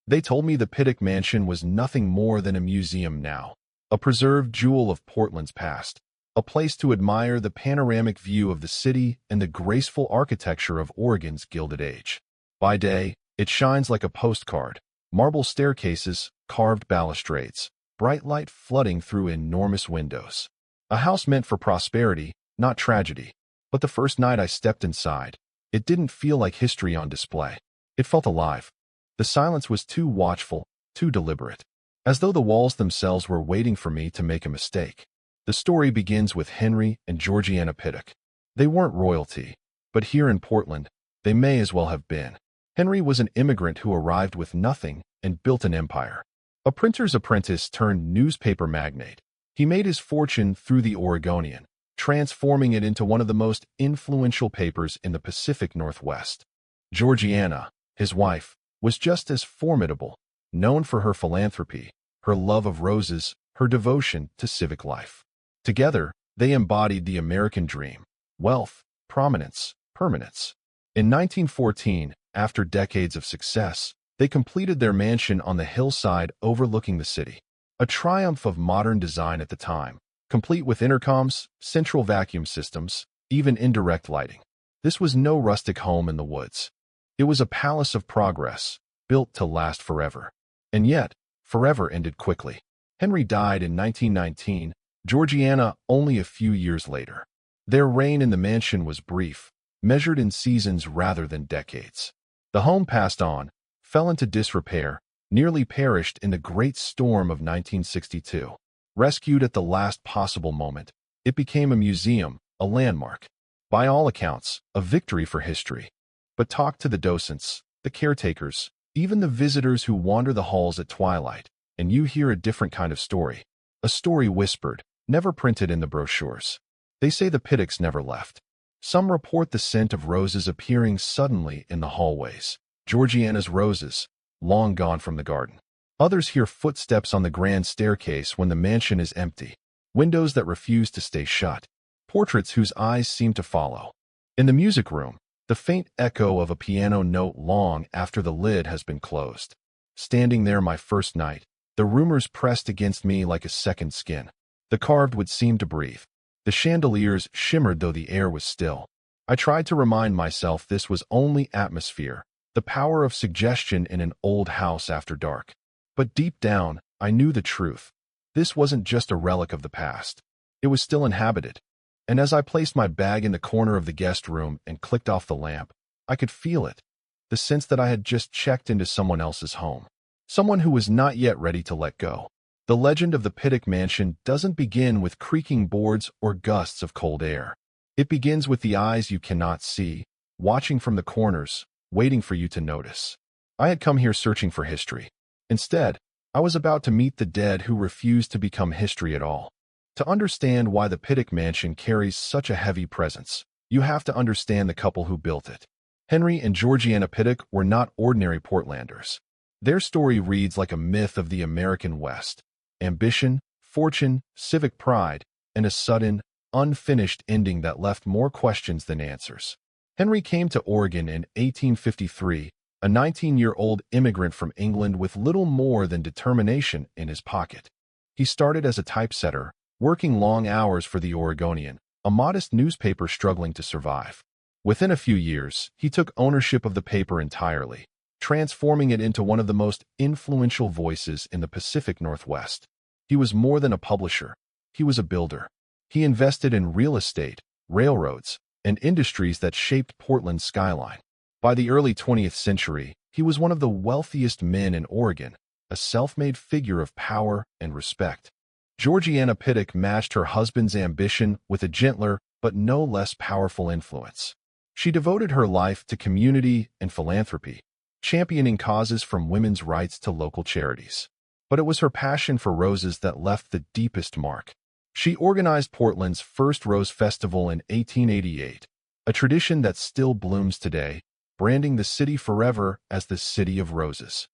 They told me the Pittock Mansion was nothing more than a museum now, a preserved jewel of Portland's past, a place to admire the panoramic view of the city and the graceful architecture of Oregon's Gilded Age. By day, it shines like a postcard, marble staircases, carved balustrades, bright light flooding through enormous windows. A house meant for prosperity, not tragedy. But the first night I stepped inside, it didn't feel like history on display. It felt alive. The silence was too watchful, too deliberate, as though the walls themselves were waiting for me to make a mistake. The story begins with Henry and Georgiana Pittock. They weren't royalty, but here in Portland, they may as well have been. Henry was an immigrant who arrived with nothing and built an empire. A printer's apprentice turned newspaper magnate. He made his fortune through the Oregonian, transforming it into one of the most influential papers in the Pacific Northwest. Georgiana, his wife, was just as formidable, known for her philanthropy, her love of roses, her devotion to civic life. Together, they embodied the American dream: wealth, prominence, permanence. In 1914, after decades of success, they completed their mansion on the hillside overlooking the city, a triumph of modern design at the time, complete with intercoms, central vacuum systems, even indirect lighting. This was no rustic home in the woods. It was a palace of progress, built to last forever. And yet, forever ended quickly. Henry died in 1919, Georgiana only a few years later. Their reign in the mansion was brief, measured in seasons rather than decades. The home passed on, fell into disrepair, nearly perished in the Great Storm of 1962. Rescued at the last possible moment, it became a museum, a landmark. By all accounts, a victory for history. But talk to the docents, the caretakers, even the visitors who wander the halls at twilight, and you hear a different kind of story. A story whispered, never printed in the brochures. They say the Pittocks never left. Some report the scent of roses appearing suddenly in the hallways. Georgiana's roses, long gone from the garden. Others hear footsteps on the grand staircase when the mansion is empty. Windows that refuse to stay shut. Portraits whose eyes seem to follow. In the music room, the faint echo of a piano note long after the lid has been closed. Standing there my first night, the rumors pressed against me like a second skin. The carved would seem to breathe. The chandeliers shimmered though the air was still. I tried to remind myself this was only atmosphere, the power of suggestion in an old house after dark. But deep down, I knew the truth. This wasn't just a relic of the past. It was still inhabited. And as I placed my bag in the corner of the guest room and clicked off the lamp, I could feel it. The sense that I had just checked into someone else's home. Someone who was not yet ready to let go. The legend of the Pittock Mansion doesn't begin with creaking boards or gusts of cold air. It begins with the eyes you cannot see, watching from the corners, waiting for you to notice. I had come here searching for history. Instead, I was about to meet the dead who refused to become history at all. To understand why the Pittock Mansion carries such a heavy presence, you have to understand the couple who built it. Henry and Georgiana Pittock were not ordinary Portlanders. Their story reads like a myth of the American West. Ambition, fortune, civic pride, and a sudden, unfinished ending that left more questions than answers. Henry came to Oregon in 1853, a 19-year-old immigrant from England with little more than determination in his pocket. He started as a typesetter, working long hours for the Oregonian, a modest newspaper struggling to survive. Within a few years, he took ownership of the paper entirely, transforming it into one of the most influential voices in the Pacific Northwest. He was more than a publisher. He was a builder. He invested in real estate, railroads, and industries that shaped Portland's skyline. By the early 20th century, he was one of the wealthiest men in Oregon, a self-made figure of power and respect. Georgiana Pittock matched her husband's ambition with a gentler but no less powerful influence. She devoted her life to community and philanthropy, championing causes from women's rights to local charities. But it was her passion for roses that left the deepest mark. She organized Portland's first Rose Festival in 1888, a tradition that still blooms today, branding the city forever as the City of Roses.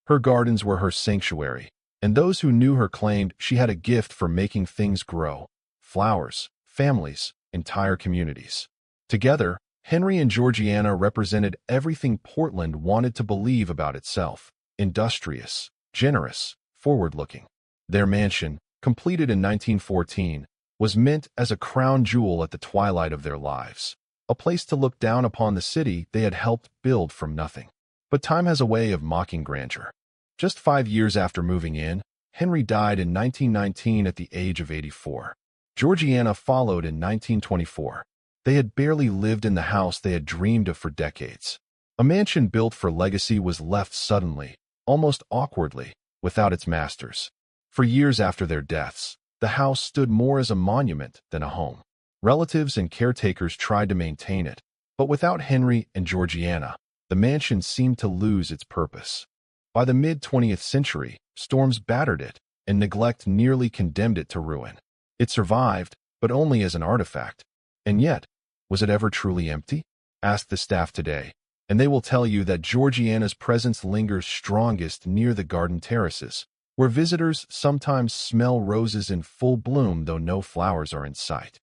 Her gardens were her sanctuary, and those who knew her claimed she had a gift for making things grow. Flowers, families, entire communities. Together, Henry and Georgiana represented everything Portland wanted to believe about itself: industrious, generous, forward-looking. Their mansion, completed in 1914, was meant as a crown jewel at the twilight of their lives, a place to look down upon the city they had helped build from nothing. But time has a way of mocking grandeur. Just 5 years after moving in, Henry died in 1919 at the age of 84. Georgiana followed in 1924. They had barely lived in the house they had dreamed of for decades. A mansion built for legacy was left suddenly, almost awkwardly, without its masters. For years after their deaths, the house stood more as a monument than a home. Relatives and caretakers tried to maintain it, but without Henry and Georgiana, the mansion seemed to lose its purpose. By the mid-20th century, storms battered it, and neglect nearly condemned it to ruin. It survived, but only as an artifact. And yet, was it ever truly empty? Ask the staff today, and they will tell you that Georgiana's presence lingers strongest near the garden terraces, where visitors sometimes smell roses in full bloom though no flowers are in sight.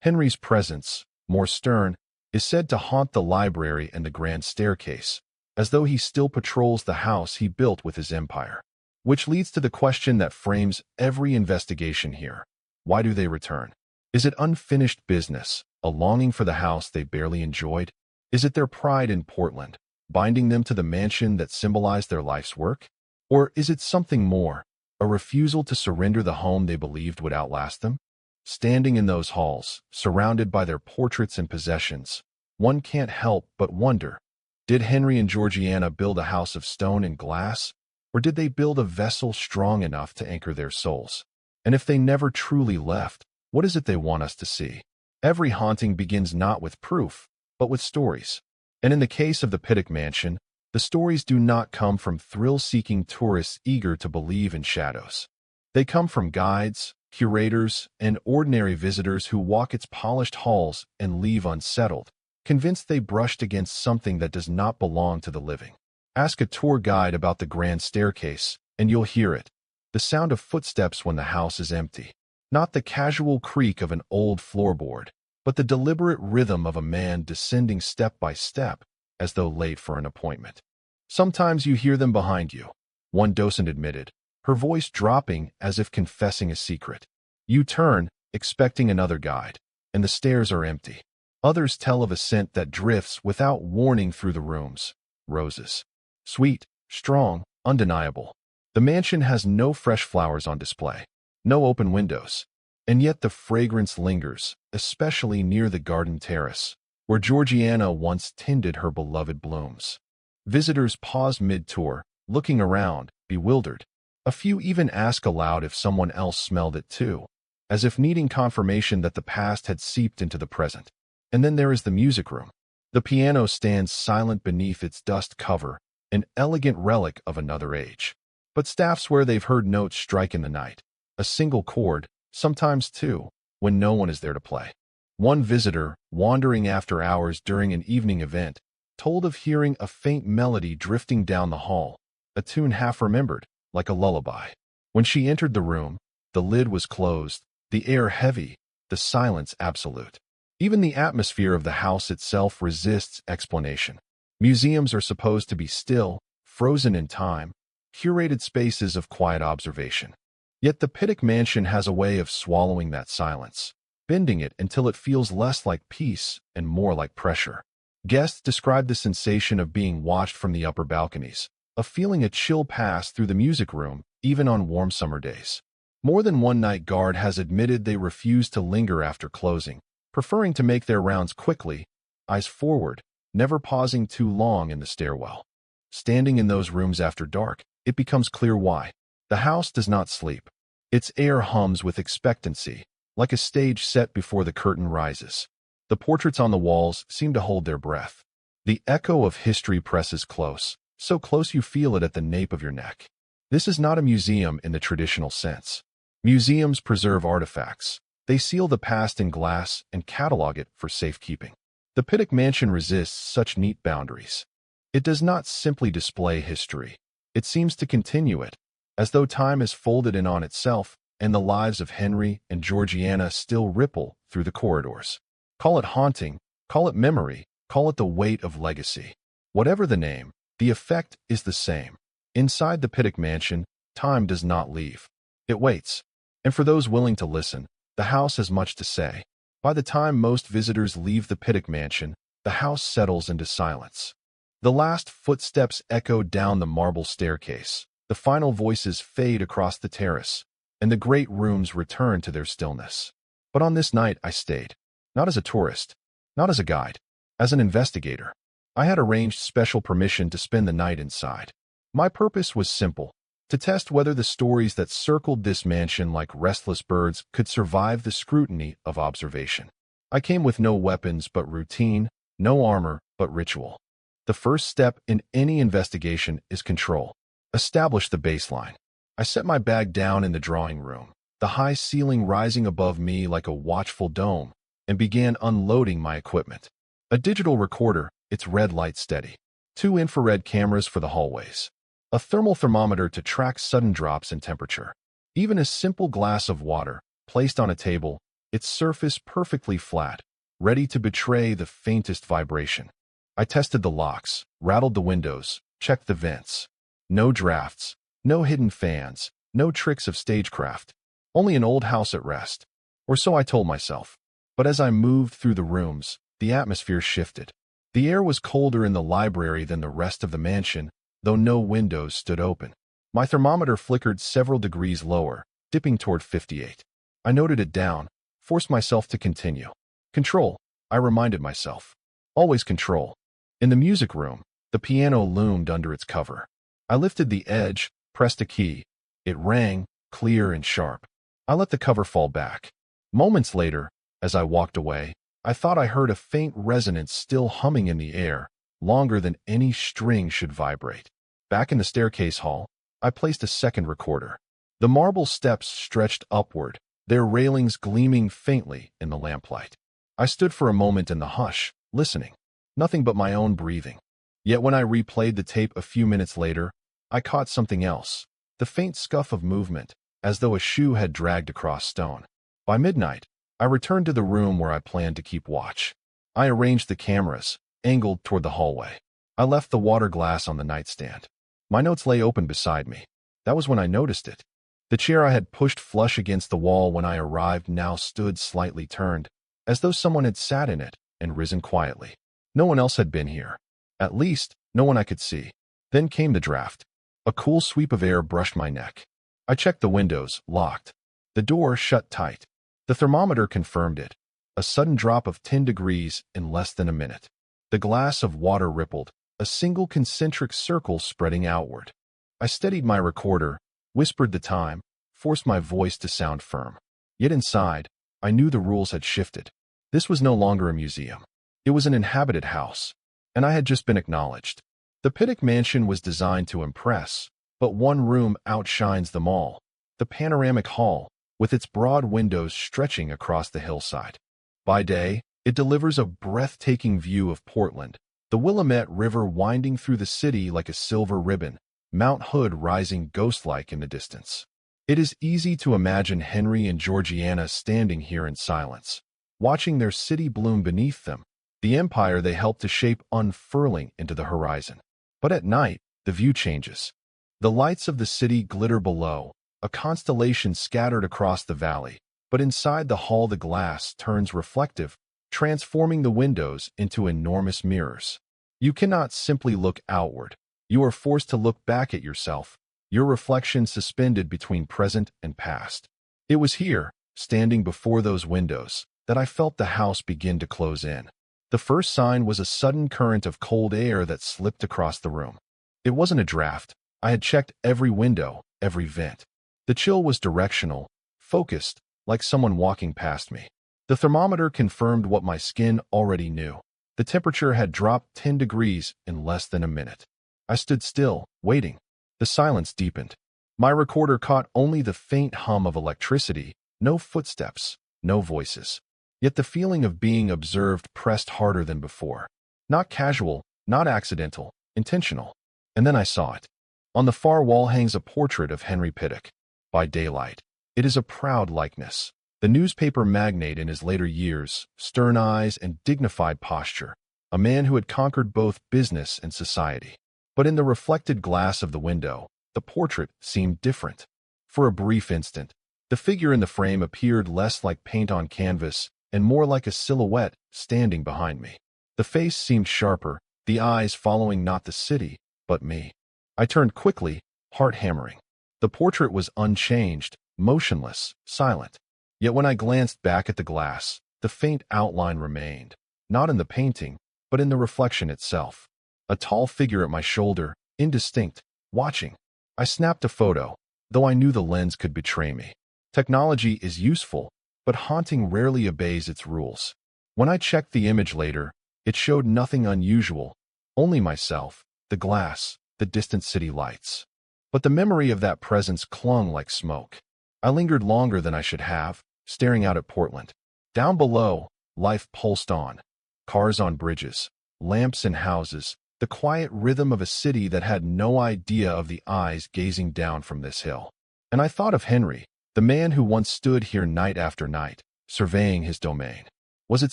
Henry's presence, more stern, is said to haunt the library and the grand staircase, as though he still patrols the house he built with his empire. Which leads to the question that frames every investigation here. Why do they return? Is it unfinished business, a longing for the house they barely enjoyed? Is it their pride in Portland, binding them to the mansion that symbolized their life's work? Or is it something more, a refusal to surrender the home they believed would outlast them? Standing in those halls, surrounded by their portraits and possessions, one can't help but wonder, did Henry and Georgiana build a house of stone and glass, or did they build a vessel strong enough to anchor their souls? And if they never truly left, what is it they want us to see? Every haunting begins not with proof, but with stories. And in the case of the Pittock Mansion, the stories do not come from thrill-seeking tourists eager to believe in shadows. They come from guides, curators, and ordinary visitors who walk its polished halls and leave unsettled, convinced they brushed against something that does not belong to the living. Ask a tour guide about the grand staircase, and you'll hear it. The sound of footsteps when the house is empty. Not the casual creak of an old floorboard, but the deliberate rhythm of a man descending step by step, as though late for an appointment. Sometimes you hear them behind you, one docent admitted, her voice dropping as if confessing a secret. You turn, expecting another guide, and the stairs are empty. Others tell of a scent that drifts without warning through the rooms. Roses. Sweet, strong, undeniable. The mansion has no fresh flowers on display, no open windows, and yet the fragrance lingers, especially near the garden terrace, where Georgiana once tended her beloved blooms. Visitors pause mid-tour, looking around, bewildered. A few even ask aloud if someone else smelled it too, as if needing confirmation that the past had seeped into the present. And then there is the music room. The piano stands silent beneath its dust cover, an elegant relic of another age. But staff swear they've heard notes strike in the night, a single chord, sometimes two, when no one is there to play. One visitor, wandering after hours during an evening event, told of hearing a faint melody drifting down the hall, a tune half remembered, like a lullaby. When she entered the room, the lid was closed, the air heavy, the silence absolute. Even the atmosphere of the house itself resists explanation. Museums are supposed to be still, frozen in time, curated spaces of quiet observation. Yet the Pittock Mansion has a way of swallowing that silence, bending it until it feels less like peace and more like pressure. Guests describe the sensation of being watched from the upper balconies, of feeling a chill pass through the music room, even on warm summer days. More than one night guard has admitted they refuse to linger after closing, preferring to make their rounds quickly, eyes forward, never pausing too long in the stairwell. Standing in those rooms after dark, it becomes clear why. The house does not sleep. Its air hums with expectancy, like a stage set before the curtain rises. The portraits on the walls seem to hold their breath. The echo of history presses close, so close you feel it at the nape of your neck. This is not a museum in the traditional sense. Museums preserve artifacts. They seal the past in glass and catalog it for safekeeping. The Pittock Mansion resists such neat boundaries. It does not simply display history. It seems to continue it, as though time is folded in on itself and the lives of Henry and Georgiana still ripple through the corridors. Call it haunting, call it memory, call it the weight of legacy. Whatever the name, the effect is the same. Inside the Pittock Mansion, time does not leave. It waits. And for those willing to listen, the house has much to say. By the time most visitors leave the Pittock Mansion, the house settles into silence. The last footsteps echo down the marble staircase. The final voices fade across the terrace, and the great rooms return to their stillness. But on this night I stayed. Not as a tourist, not as a guide, as an investigator. I had arranged special permission to spend the night inside. My purpose was simple: to test whether the stories that circled this mansion like restless birds could survive the scrutiny of observation. I came with no weapons but routine, no armor but ritual. The first step in any investigation is control. Establish the baseline. I set my bag down in the drawing room, the high ceiling rising above me like a watchful dome, and began unloading my equipment. A digital recorder, its red light steady. 2 infrared cameras for the hallways. A thermal thermometer to track sudden drops in temperature. Even a simple glass of water, placed on a table, its surface perfectly flat, ready to betray the faintest vibration. I tested the locks, rattled the windows, checked the vents. No drafts, no hidden fans, no tricks of stagecraft. Only an old house at rest. Or so I told myself. But as I moved through the rooms, the atmosphere shifted. The air was colder in the library than the rest of the mansion, though no windows stood open. My thermometer flickered several degrees lower, dipping toward 58. I noted it down, forced myself to continue. Control, I reminded myself. Always control. In the music room, the piano loomed under its cover. I lifted the edge, pressed a key. It rang, clear and sharp. I let the cover fall back. Moments later, as I walked away, I thought I heard a faint resonance still humming in the air, longer than any string should vibrate. Back in the staircase hall, I placed a second recorder. The marble steps stretched upward, their railings gleaming faintly in the lamplight. I stood for a moment in the hush, listening. Nothing but my own breathing. Yet when I replayed the tape a few minutes later, I caught something else. The faint scuff of movement, as though a shoe had dragged across stone. By midnight, I returned to the room where I planned to keep watch. I arranged the cameras, angled toward the hallway. I left the water glass on the nightstand. My notes lay open beside me. That was when I noticed it. The chair I had pushed flush against the wall when I arrived now stood slightly turned, as though someone had sat in it and risen quietly. No one else had been here. At least, no one I could see. Then came the draft. A cool sweep of air brushed my neck. I checked the windows, locked. The door shut tight. The thermometer confirmed it. A sudden drop of 10 degrees in less than a minute. The glass of water rippled, a single concentric circle spreading outward. I steadied my recorder, whispered the time, forced my voice to sound firm. Yet inside, I knew the rules had shifted. This was no longer a museum. It was an inhabited house, and I had just been acknowledged. The Pittock Mansion was designed to impress, but one room outshines them all: the panoramic hall, with its broad windows stretching across the hillside. By day, it delivers a breathtaking view of Portland, the Willamette River winding through the city like a silver ribbon, Mount Hood rising ghost-like in the distance. It is easy to imagine Henry and Georgiana standing here in silence, watching their city bloom beneath them, the empire they helped to shape unfurling into the horizon. But at night, the view changes. The lights of the city glitter below, a constellation scattered across the valley, but inside the hall the glass turns reflective, transforming the windows into enormous mirrors. You cannot simply look outward. You are forced to look back at yourself, your reflection suspended between present and past. It was here, standing before those windows, that I felt the house begin to close in. The first sign was a sudden current of cold air that slipped across the room. It wasn't a draft. I had checked every window, every vent. The chill was directional, focused, like someone walking past me. The thermometer confirmed what my skin already knew. The temperature had dropped 10 degrees in less than a minute. I stood still, waiting. The silence deepened. My recorder caught only the faint hum of electricity, no footsteps, no voices. Yet the feeling of being observed pressed harder than before. Not casual, not accidental, intentional. And then I saw it. On the far wall hangs a portrait of Henry Pittock. By daylight, it is a proud likeness. The newspaper magnate in his later years, stern eyes and dignified posture. A man who had conquered both business and society. But in the reflected glass of the window, the portrait seemed different. For a brief instant, the figure in the frame appeared less like paint on canvas and more like a silhouette standing behind me. The face seemed sharper, the eyes following not the city, but me. I turned quickly, heart hammering. The portrait was unchanged, motionless, silent. Yet when I glanced back at the glass, the faint outline remained, not in the painting, but in the reflection itself. A tall figure at my shoulder, indistinct, watching. I snapped a photo, though I knew the lens could betray me. Technology is useful, but haunting rarely obeys its rules. When I checked the image later, it showed nothing unusual, only myself, the glass, the distant city lights. But the memory of that presence clung like smoke. I lingered longer than I should have, staring out at Portland. Down below, life pulsed on. Cars on bridges, lamps in houses, the quiet rhythm of a city that had no idea of the eyes gazing down from this hill. And I thought of Henry, the man who once stood here night after night, surveying his domain. Was it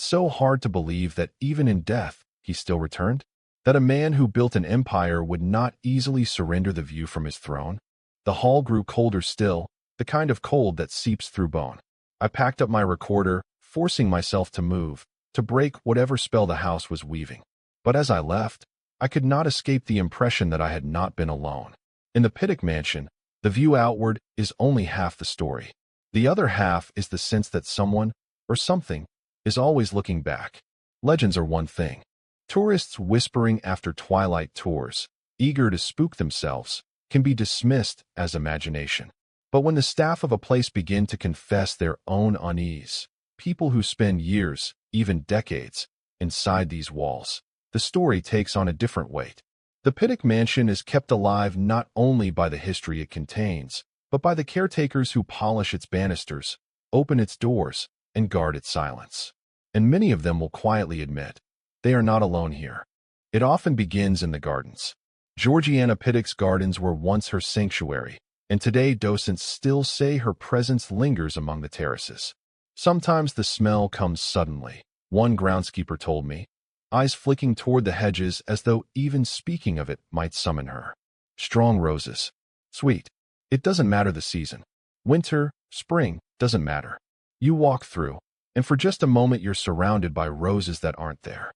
so hard to believe that even in death, he still returned? That a man who built an empire would not easily surrender the view from his throne? The hall grew colder still, the kind of cold that seeps through bone. I packed up my recorder, forcing myself to move, to break whatever spell the house was weaving. But as I left, I could not escape the impression that I had not been alone. In the Pittock Mansion, the view outward is only half the story. The other half is the sense that someone, or something, is always looking back. Legends are one thing. Tourists whispering after twilight tours, eager to spook themselves, can be dismissed as imagination. But when the staff of a place begin to confess their own unease, people who spend years, even decades, inside these walls, the story takes on a different weight. The Pittock Mansion is kept alive not only by the history it contains, but by the caretakers who polish its banisters, open its doors, and guard its silence. And many of them will quietly admit, they are not alone here. It often begins in the gardens. Georgiana Pittock's gardens were once her sanctuary, and today docents still say her presence lingers among the terraces. Sometimes the smell comes suddenly, one groundskeeper told me, eyes flicking toward the hedges as though even speaking of it might summon her. Strong roses. Sweet. It doesn't matter the season. Winter, spring, doesn't matter. You walk through, and for just a moment you're surrounded by roses that aren't there.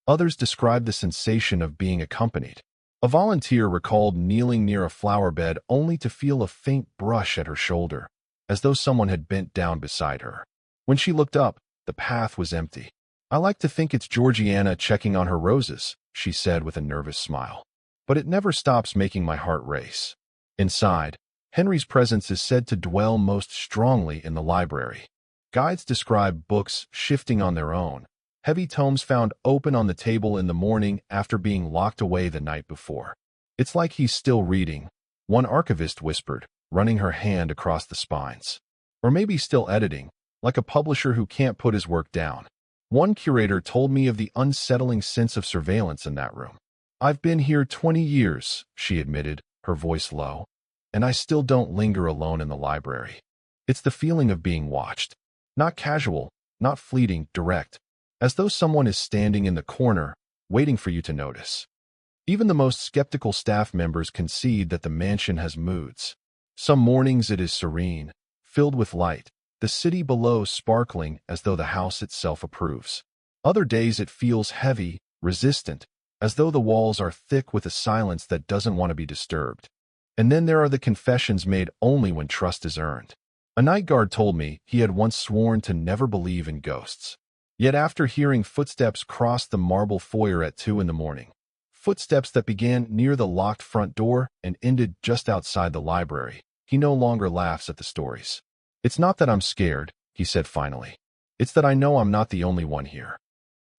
Others describe the sensation of being accompanied. A volunteer recalled kneeling near a flower bed only to feel a faint brush at her shoulder, as though someone had bent down beside her. When she looked up, the path was empty. I like to think it's Georgiana checking on her roses, she said with a nervous smile. But it never stops making my heart race. Inside, Henry's presence is said to dwell most strongly in the library. Guides describe books shifting on their own, heavy tomes found open on the table in the morning after being locked away the night before. It's like he's still reading, one archivist whispered, running her hand across the spines. Or maybe still editing, like a publisher who can't put his work down. One curator told me of the unsettling sense of surveillance in that room. I've been here 20 years, she admitted, her voice low, and I still don't linger alone in the library. It's the feeling of being watched. Not casual, not fleeting, direct, as though someone is standing in the corner, waiting for you to notice. Even the most skeptical staff members concede that the mansion has moods. Some mornings it is serene, filled with light, the city below sparkling as though the house itself approves. Other days it feels heavy, resistant, as though the walls are thick with a silence that doesn't want to be disturbed. And then there are the confessions made only when trust is earned. A night guard told me he had once sworn to never believe in ghosts. Yet after hearing footsteps cross the marble foyer at 2 a.m, footsteps that began near the locked front door and ended just outside the library, he no longer laughs at the stories. It's not that I'm scared, he said finally. It's that I know I'm not the only one here.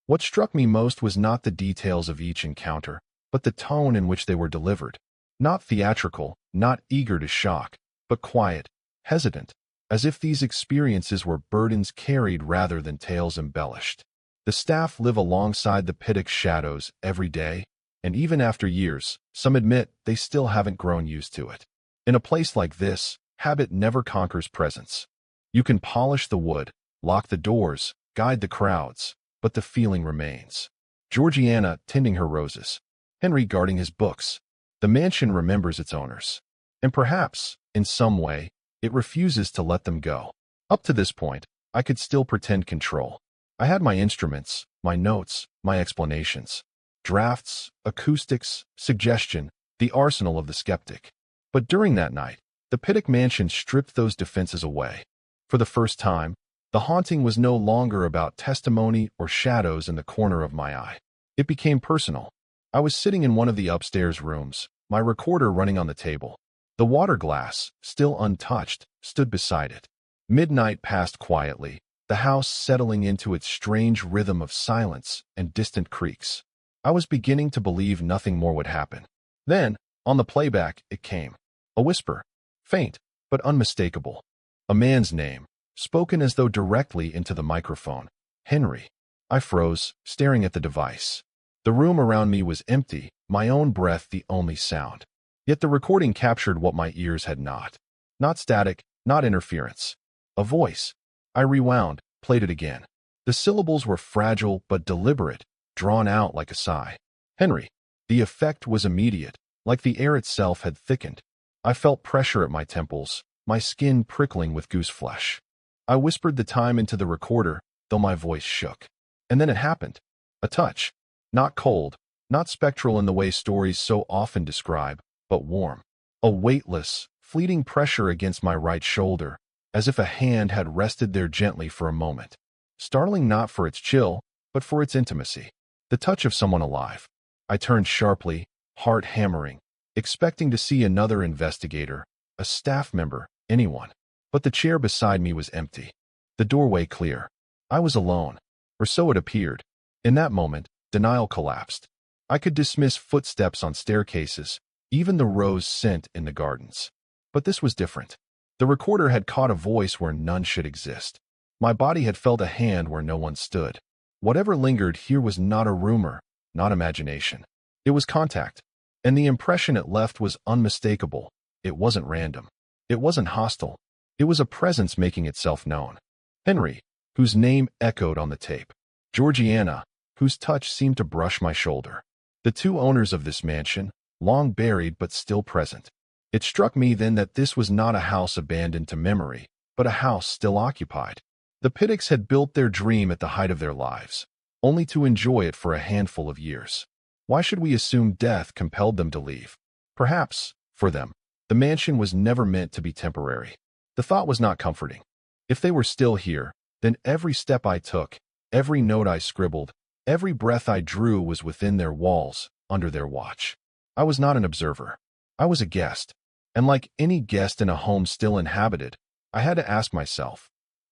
What struck me most was not the details of each encounter, but the tone in which they were delivered. Not theatrical, not eager to shock, but quiet, hesitant, as if these experiences were burdens carried rather than tales embellished. The staff live alongside the Pittock shadows every day, and even after years, some admit they still haven't grown used to it. In a place like this, habit never conquers presence. You can polish the wood, lock the doors, guide the crowds, but the feeling remains. Georgiana tending her roses. Henry guarding his books. The mansion remembers its owners. And perhaps, in some way, it refuses to let them go. Up to this point, I could still pretend control. I had my instruments, my notes, my explanations. Drafts, acoustics, suggestion, the arsenal of the skeptic. But during that night, the Pittock Mansion stripped those defenses away. For the first time, the haunting was no longer about testimony or shadows in the corner of my eye. It became personal. I was sitting in one of the upstairs rooms, my recorder running on the table. The water glass, still untouched, stood beside it. Midnight passed quietly, the house settling into its strange rhythm of silence and distant creaks. I was beginning to believe nothing more would happen. Then, on the playback, it came. A whisper, faint but unmistakable. A man's name, spoken as though directly into the microphone. Henry. I froze, staring at the device. The room around me was empty, my own breath the only sound. Yet the recording captured what my ears had not. Not static, not interference. A voice. I rewound, played it again. The syllables were fragile but deliberate, drawn out like a sigh. Henry. The effect was immediate, like the air itself had thickened. I felt pressure at my temples, my skin prickling with goose flesh. I whispered the time into the recorder, though my voice shook. And then it happened. A touch. Not cold, not spectral in the way stories so often describe, but warm. A weightless, fleeting pressure against my right shoulder, as if a hand had rested there gently for a moment. Startling not for its chill, but for its intimacy. The touch of someone alive. I turned sharply, heart hammering, expecting to see another investigator, a staff member, anyone. But the chair beside me was empty. The doorway clear. I was alone, or so it appeared. In that moment, denial collapsed. I could dismiss footsteps on staircases, even the rose scent in the gardens. But this was different. The recorder had caught a voice where none should exist. My body had felt a hand where no one stood. Whatever lingered here was not a rumor, not imagination. It was contact. And the impression it left was unmistakable. It wasn't random. It wasn't hostile. It was a presence making itself known. Henry, whose name echoed on the tape. Georgiana, whose touch seemed to brush my shoulder. The two owners of this mansion, long buried but still present. It struck me then that this was not a house abandoned to memory, but a house still occupied. The Pittocks had built their dream at the height of their lives, only to enjoy it for a handful of years. Why should we assume death compelled them to leave? Perhaps, for them, the mansion was never meant to be temporary. The thought was not comforting. If they were still here, then every step I took, every note I scribbled, every breath I drew was within their walls, under their watch. I was not an observer. I was a guest. And like any guest in a home still inhabited, I had to ask myself,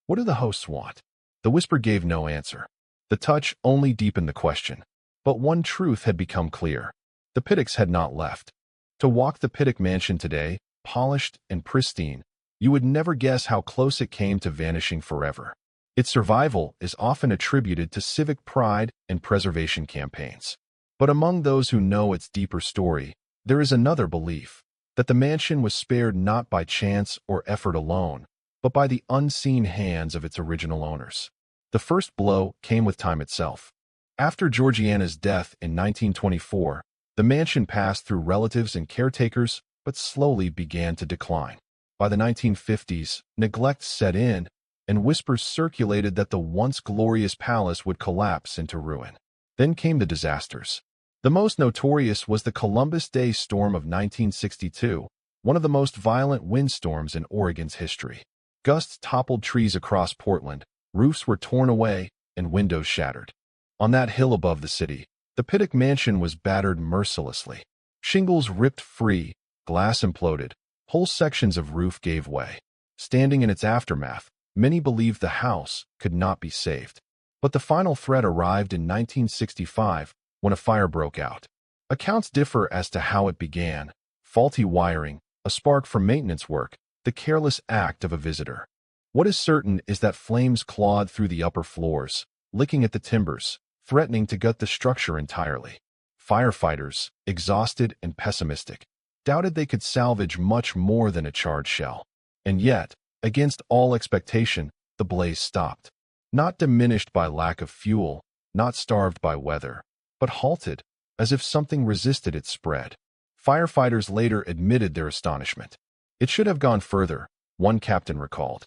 what do the hosts want? The whisper gave no answer. The touch only deepened the question. But one truth had become clear. The Pittocks had not left. To walk the Pittock Mansion today, polished and pristine, you would never guess how close it came to vanishing forever. Its survival is often attributed to civic pride and preservation campaigns. But among those who know its deeper story, there is another belief, that the mansion was spared not by chance or effort alone, but by the unseen hands of its original owners. The first blow came with time itself. After Georgiana's death in 1924, the mansion passed through relatives and caretakers, but slowly began to decline. By the 1950s, neglect set in, and whispers circulated that the once glorious palace would collapse into ruin. Then came the disasters. The most notorious was the Columbus Day storm of 1962, one of the most violent windstorms in Oregon's history. Gusts toppled trees across Portland, roofs were torn away, and windows shattered. On that hill above the city, the Pittock Mansion was battered mercilessly. Shingles ripped free, glass imploded, whole sections of roof gave way. Standing in its aftermath, many believed the house could not be saved. But the final threat arrived in 1965, when a fire broke out. Accounts differ as to how it began: faulty wiring, a spark from maintenance work, the careless act of a visitor. What is certain is that flames clawed through the upper floors, licking at the timbers, threatening to gut the structure entirely. Firefighters, exhausted and pessimistic, doubted they could salvage much more than a charred shell. And yet, against all expectation, the blaze stopped. Not diminished by lack of fuel, not starved by weather, but halted, as if something resisted its spread. Firefighters later admitted their astonishment. It should have gone further, one captain recalled.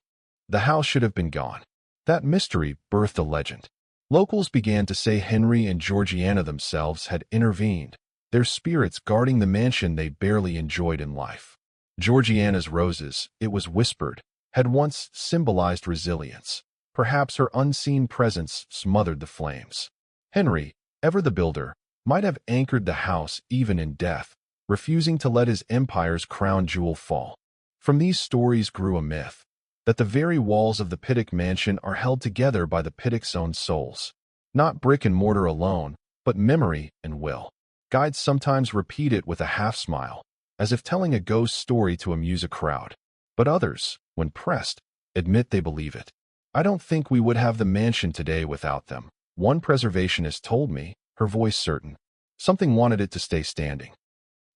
The house should have been gone. That mystery birthed a legend. Locals began to say Henry and Georgiana themselves had intervened, their spirits guarding the mansion they barely enjoyed in life. Georgiana's roses, it was whispered, had once symbolized resilience. Perhaps her unseen presence smothered the flames. Henry, ever the builder, might have anchored the house even in death, refusing to let his empire's crown jewel fall. From these stories grew a myth, that the very walls of the Pittock Mansion are held together by the Pittocks' own souls. Not brick and mortar alone, but memory and will. Guides sometimes repeat it with a half-smile, as if telling a ghost story to amuse a crowd. But others, when pressed, admit they believe it. I don't think we would have the mansion today without them. One preservationist told me, her voice certain. Something wanted it to stay standing.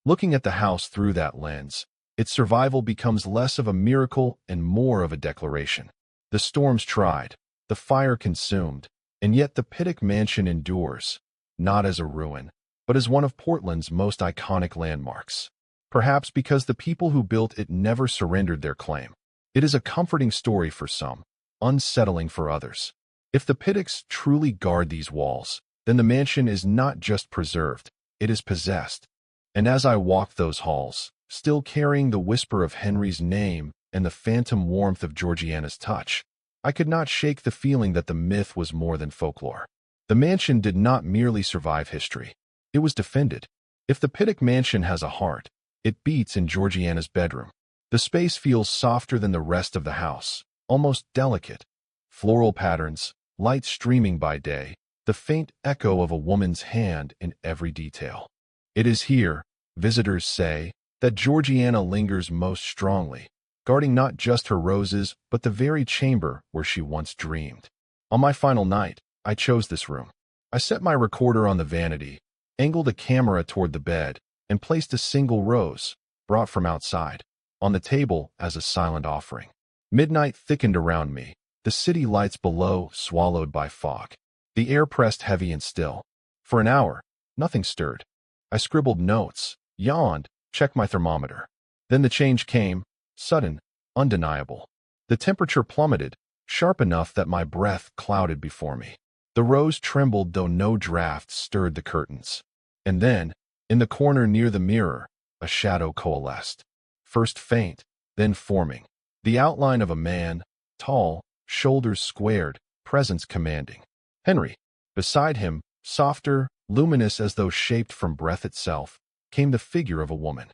Looking at the house through that lens, its survival becomes less of a miracle and more of a declaration. The storms tried, the fire consumed, and yet the Pittock Mansion endures, not as a ruin, but as one of Portland's most iconic landmarks. Perhaps because the people who built it never surrendered their claim. It is a comforting story for some, unsettling for others. If the Pittocks truly guard these walls, then the mansion is not just preserved, it is possessed. And as I walked those halls, still carrying the whisper of Henry's name and the phantom warmth of Georgiana's touch, I could not shake the feeling that the myth was more than folklore. The mansion did not merely survive history. It was defended. If the Pittock Mansion has a heart, it beats in Georgiana's bedroom. The space feels softer than the rest of the house, almost delicate. Floral patterns, light streaming by day, the faint echo of a woman's hand in every detail. It is here, visitors say, that Georgiana lingers most strongly, guarding not just her roses but the very chamber where she once dreamed. On my final night, I chose this room. I set my recorder on the vanity, angled a camera toward the bed, and placed a single rose, brought from outside, on the table as a silent offering. Midnight thickened around me, the city lights below swallowed by fog. The air pressed heavy and still. For an hour, nothing stirred. I scribbled notes, yawned, checked my thermometer. Then the change came, sudden, undeniable. The temperature plummeted, sharp enough that my breath clouded before me. The rose trembled though no draft stirred the curtains. And then, in the corner near the mirror, a shadow coalesced. First faint, then forming. The outline of a man, tall, shoulders squared, presence commanding. Henry. Beside him, softer, luminous as though shaped from breath itself, came the figure of a woman.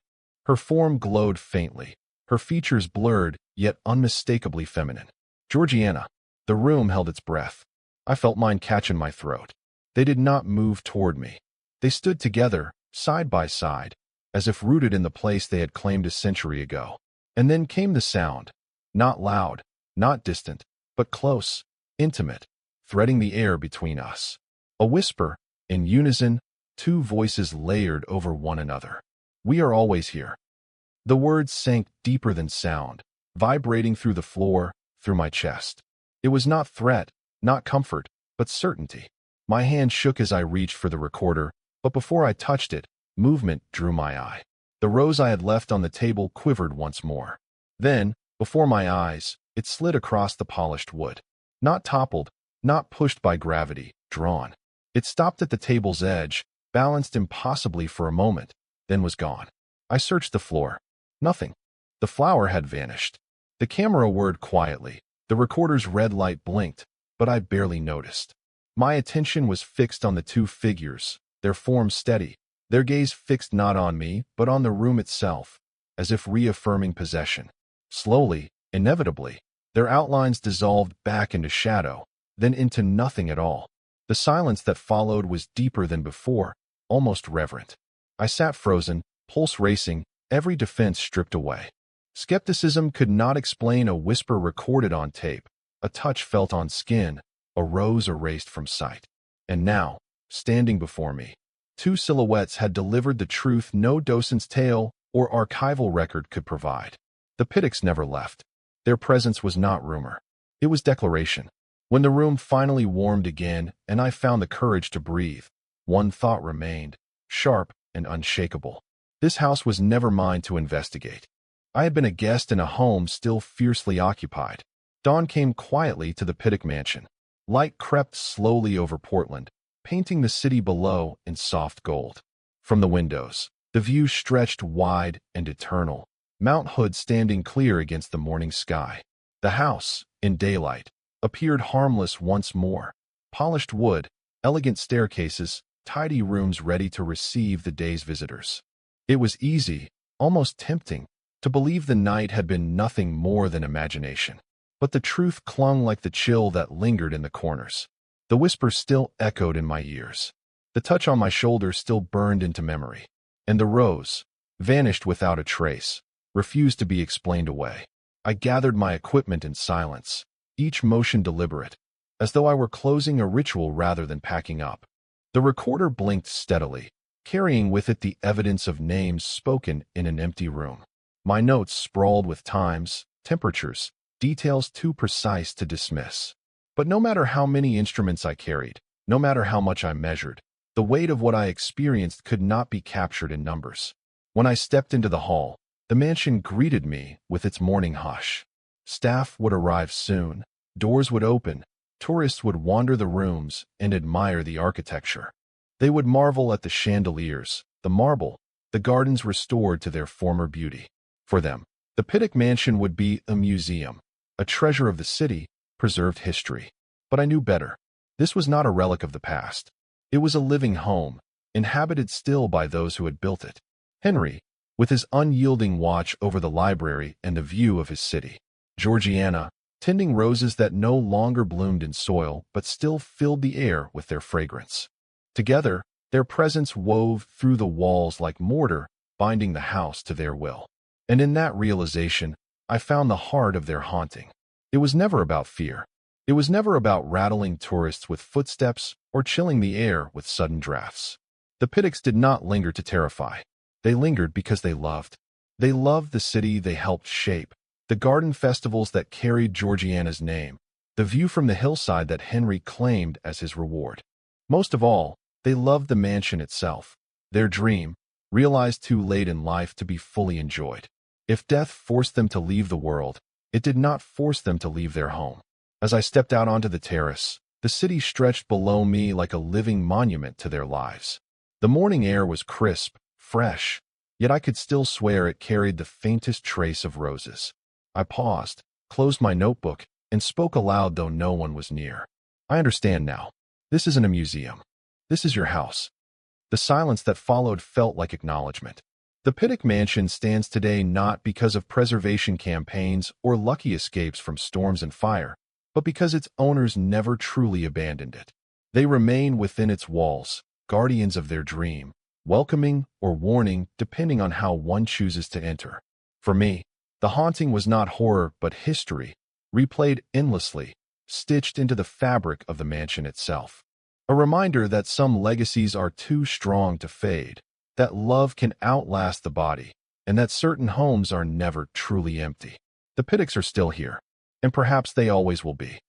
Her form glowed faintly, her features blurred, yet unmistakably feminine. Georgiana. The room held its breath. I felt mine catch in my throat. They did not move toward me. They stood together, side by side, as if rooted in the place they had claimed a century ago. And then came the sound. Not loud, not distant, but close, intimate, threading the air between us. A whisper, in unison, two voices layered over one another. We are always here. The words sank deeper than sound, vibrating through the floor, through my chest. It was not threat, not comfort, but certainty. My hand shook as I reached for the recorder, but before I touched it, movement drew my eye. The rose I had left on the table quivered once more. Then, before my eyes, it slid across the polished wood. Not toppled, not pushed by gravity, drawn. It stopped at the table's edge, balanced impossibly for a moment, then was gone. I searched the floor. Nothing. The flower had vanished. The camera whirred quietly. The recorder's red light blinked, but I barely noticed. My attention was fixed on the two figures, their forms steady, their gaze fixed not on me, but on the room itself, as if reaffirming possession. Slowly, inevitably, their outlines dissolved back into shadow, then into nothing at all. The silence that followed was deeper than before, almost reverent. I sat frozen, pulse racing, every defense stripped away. Skepticism could not explain a whisper recorded on tape, a touch felt on skin, a rose erased from sight. And now, standing before me, two silhouettes had delivered the truth no docent's tale or archival record could provide. The Pittocks never left. Their presence was not rumor. It was declaration. When the room finally warmed again and I found the courage to breathe, one thought remained. sharp, and unshakable. This house was never mine to investigate. I had been a guest in a home still fiercely occupied. Dawn came quietly to the Pittock Mansion. Light crept slowly over Portland, painting the city below in soft gold. From the windows, the view stretched wide and eternal, Mount Hood standing clear against the morning sky. The house, in daylight, appeared harmless once more. Polished wood, elegant staircases, tidy rooms ready to receive the day's visitors. It was easy, almost tempting, to believe the night had been nothing more than imagination. But the truth clung like the chill that lingered in the corners. The whisper still echoed in my ears. The touch on my shoulder still burned into memory. And the rose, vanished without a trace, refused to be explained away. I gathered my equipment in silence, each motion deliberate, as though I were closing a ritual rather than packing up. The recorder blinked steadily, carrying with it the evidence of names spoken in an empty room. My notes sprawled with times, temperatures, details too precise to dismiss. But no matter how many instruments I carried, no matter how much I measured, the weight of what I experienced could not be captured in numbers. When I stepped into the hall, the mansion greeted me with its morning hush. Staff would arrive soon, doors would open, tourists would wander the rooms and admire the architecture. They would marvel at the chandeliers, the marble, the gardens restored to their former beauty. For them, the Pittock Mansion would be a museum, a treasure of the city, preserved history. But I knew better. This was not a relic of the past. It was a living home, inhabited still by those who had built it. Henry, with his unyielding watch over the library and the view of his city. Georgiana, tending roses that no longer bloomed in soil but still filled the air with their fragrance. Together, their presence wove through the walls like mortar, binding the house to their will. And in that realization, I found the heart of their haunting. It was never about fear. It was never about rattling tourists with footsteps or chilling the air with sudden drafts. The Pittocks did not linger to terrify. They lingered because they loved. They loved the city they helped shape, the garden festivals that carried Georgiana's name, the view from the hillside that Henry claimed as his reward. Most of all, they loved the mansion itself, their dream, realized too late in life to be fully enjoyed. If death forced them to leave the world, it did not force them to leave their home. As I stepped out onto the terrace, the city stretched below me like a living monument to their lives. The morning air was crisp, fresh, yet I could still swear it carried the faintest trace of roses. I paused, closed my notebook, and spoke aloud though no one was near. I understand now. This isn't a museum. This is your house. The silence that followed felt like acknowledgement. The Pittock Mansion stands today not because of preservation campaigns or lucky escapes from storms and fire, but because its owners never truly abandoned it. They remain within its walls, guardians of their dream, welcoming or warning depending on how one chooses to enter. For me, the haunting was not horror but history, replayed endlessly, stitched into the fabric of the mansion itself. A reminder that some legacies are too strong to fade, that love can outlast the body, and that certain homes are never truly empty. The Pittocks are still here, and perhaps they always will be.